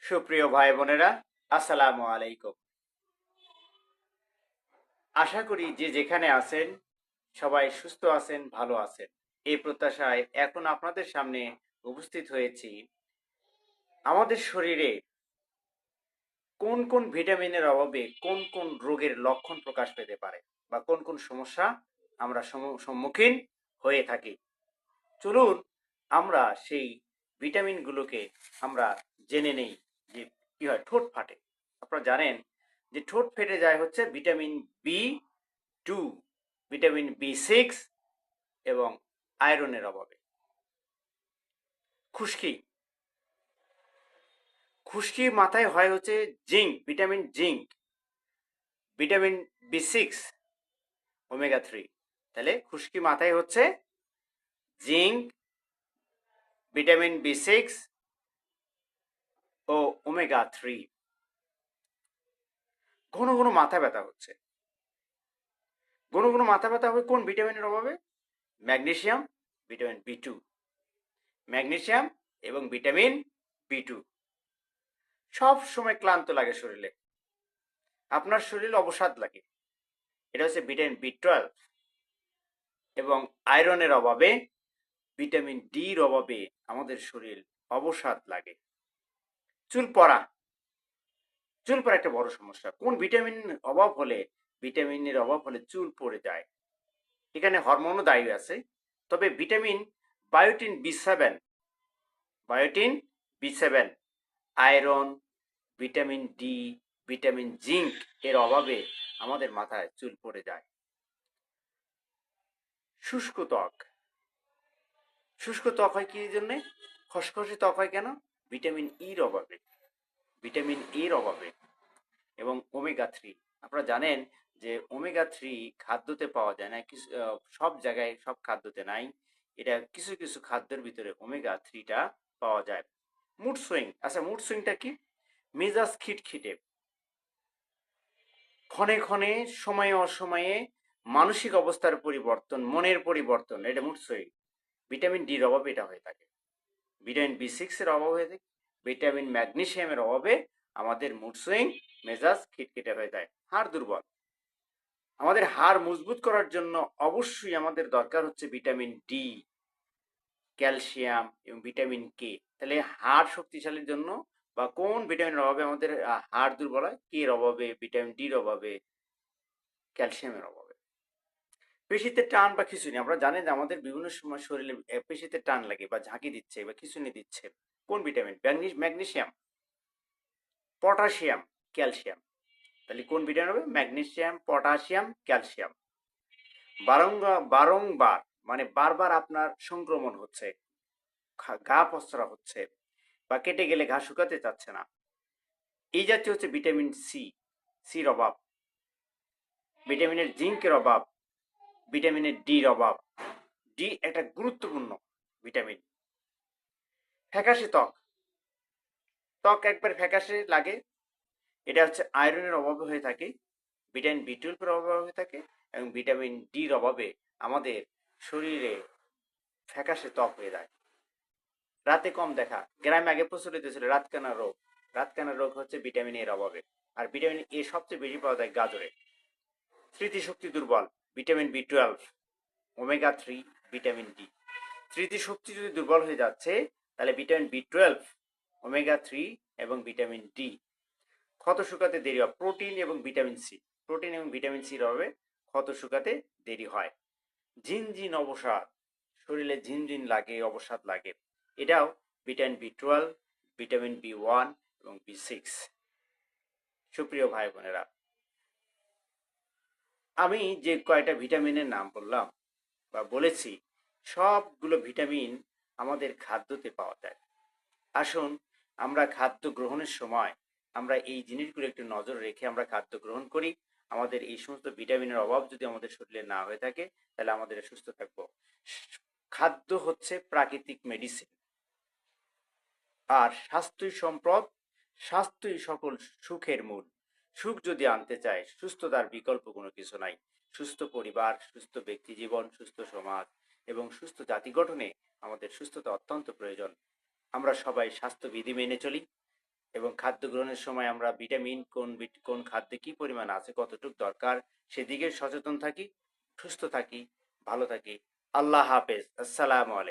সুপ্রিয় ভাই বোনেরা, আসসালামু আলাইকুম। আশা করি যে যেখানে আছেন সবাই সুস্থ আছেন, ভালো আছেন। এই প্রত্যাশায় এখন আপনাদের সামনে উপস্থিত হয়েছি। আমাদের শরীরে কোন কোন ভিটামিনের অভাবে কোন কোন রোগের লক্ষণ প্রকাশ পেতে পারে বা কোন কোন সমস্যা আমরা সম্মুখীন হয়ে থাকি। চলুন আমরা সেই ভিটামিনগুলোকে আমরা জেনে নেই যে কি হয়। ঠোঁট ফাটে, আপনারা জানেন যে ঠোঁট ফেটে যায় হচ্ছে ভিটামিন বি 2, ভিটামিন বি 6 এবং আয়রনের অভাবে। খুশকি, খুশকি মাথায় হয় হচ্ছে zinc, vitamin zinc, vitamin B 6, omega 3। তাহলে খুশকি মাথায় হচ্ছে জিঙ্ক, ভিটামিন বি 6 ও ওমেগা 3। ঘন ঘন মাথা ব্যথা হচ্ছে, ঘন ঘন মাথা ব্যথা হবে কোন ভিটামিনের অভাবে? ম্যাগনেসিয়াম, ভিটামিন বি 2, ম্যাগনেসিয়াম এবং ভিটামিন বি 2। সব সময় ক্লান্ত লাগে শরীরে, আপনার শরীরে অবসাদ লাগে, এটা হচ্ছে ভিটামিন বি 12। এবং আয়রনের অভাবে, ভিটামিন ডির অভাবে আমাদের শরীর অবসাদ লাগে। চুল পড়া, চুল পড়া একটা বড় সমস্যা। কোন ভিটামিন অভাব হলে, ভিটামিনের অভাব হলে চুল পড়ে যায়? এখানে হরমোনও দায়ী আছে, তবে vitamin biotin B 7, biotin B 7, iron, vitamin D, vitamin zinc এর অভাবে আমাদের মাথায় চুল পড়ে যায়। শুষ্ক ত্বক, শুষ্ক ত্বক হয় কি জন্যে? খসখসে ত্বক হয় কেন? ভিটামিন ইর অভাবে, ভিটামিন এর অভাবে এবং ওমেগা 3। আপনারা জানেন যে ওমেগা 3 খাদ্যতে পাওয়া যায় না, কিছু সব জায়গায় সব খাদ্যতে নাই। এটা কিছু কিছু খাদ্যের ভিতরে ওমেগা 3টা পাওয়া যায়। মুড সুইং, আচ্ছা মুড সুইংটা কি? মেজাজ খিটখিটে, ক্ষণে ক্ষণে, সময়ে অসময়ে মানসিক অবস্থার পরিবর্তন, মনের পরিবর্তন, এটা মুড সুইং। ভিটামিন ডির অভাবে এটা হয়ে থাকে, ভিটামিন বি 6 এর অভাব হয়ে থাকে, ভিটামিন ম্যাগনেসিয়ামের অভাবে আমাদের মুড সুইং, মেজাজ খিটখিটে হয়ে যায়। হাড় দুর্বল, আমাদের হাড় মজবুত করার জন্য অবশ্যই আমাদের দরকার হচ্ছে ভিটামিন ডি, ক্যালসিয়াম এবং ভিটামিন কে। তাহলে হাড় শক্তিশালীর জন্য বা কোন ভিটামিনের অভাবে আমাদের হাড় দুর্বল হয়? কে এর অভাবে, ভিটামিন ডির অভাবে, ক্যালসিয়ামের অভাবে। পেশিতে টান বা খিঁচুনি, আমরা জানেন যে আমাদের বিভিন্ন সময় শরীরে পেশিতে টান লাগে বা ঝাঁকি দিচ্ছে বা খিঁচুনি দিচ্ছে। কোন ভিটামিন? Magnesium, potassium, calcium. তাহলে কোন ভিটামিন হবে? Magnesium, potassium, calcium. বারংবার মানে বারবার আপনার সংক্রমণ হচ্ছে, ঘা পচরা হচ্ছে বা কেটে গেলে ঘা শুকাতে চাচ্ছে না, এই জাতীয় হচ্ছে ভিটামিন সির অভাব, ভিটামিনের জিঙ্কের অভাব, ভিটামিনের ডির অভাব। ডি একটা গুরুত্বপূর্ণ ভিটামিন। ফ্যাকাশে ত্বক, ত্বক একবার ফ্যাকাশে লাগে, এটা হচ্ছে আয়রনের অভাবে হয়ে থাকে, ভিটামিন বি 12 এর অভাবে হয়ে থাকে এবং ভিটামিন ডির অভাবে আমাদের শরীরে ফ্যাকাশে ত্বক হয়ে যায়। রাতে কম দেখা, গ্রামে আগে প্রচলিত ছিল রাতকানা রোগ। রাতকানা রোগ হচ্ছে ভিটামিন এর অভাবে। আর ভিটামিন এ সবচেয়ে বেশি পাওয়া যায় গাজরে। স্মৃতিশক্তি দুর্বল, vitamin B 12, omega 3, vitamin D. স্মৃতিশক্তি যদি দুর্বল হয়ে যাচ্ছে তাহলে ভিটামিন বি 12, ওমেগা 3 এবং ভিটামিন ডি। ক্ষত শুকাতে দেরি হয়, প্রোটিন এবং ভিটামিন সি, প্রোটিন এবং ভিটামিন সির অভাবে ক্ষত শুকাতে দেরি হয়। ঝিনঝিন অবসাদ, শরীরে ঝিনঝিন লাগে, অবসাদ লাগে, এটাও ভিটামিন বি 12, ভিটামিন বি 1 এবং বি 6। সুপ্রিয় ভাই বোনেরা, আমি যে কয়টা ভিটামিনের নাম বললাম বা বলেছি, সবগুলো ভিটামিন আমাদের খাদ্যতে পাওয়া যায়। আসুন আমরা খাদ্য গ্রহণের সময় আমরা এই জিনিসগুলো একটু নজর রেখে আমরা খাদ্য গ্রহণ করি। আমাদের এই সমস্ত ভিটামিনের অভাব যদি আমাদের শরীরে না হয়ে থাকে তাহলে আমাদের সুস্থ থাকবো। খাদ্য হচ্ছে প্রাকৃতিক মেডিসিন, আর স্বাস্থ্যই সম্পদ, স্বাস্থ্যই সকল সুখের মূল। সুখ যদি আনতে চায়, সুস্থতার বিকল্প কোনো কিছু নাই। সুস্থ পরিবার, সুস্থ ব্যক্তি জীবন, সুস্থ সমাজ এবং সুস্থ জাতি গঠনে আমাদের সুস্থতা অত্যন্ত প্রয়োজন। আমরা সবাই স্বাস্থ্যবিধি মেনে চলি, এবং খাদ্য গ্রহণের সময় আমরা ভিটামিন কোন খাদ্যে কি পরিমাণ আছে, কতটুকু দরকার, সেদিকে সচেতন থাকি, সুস্থ থাকি, ভালো থাকি। আল্লাহ হাফেজ। আসসালামু আলাইকুম।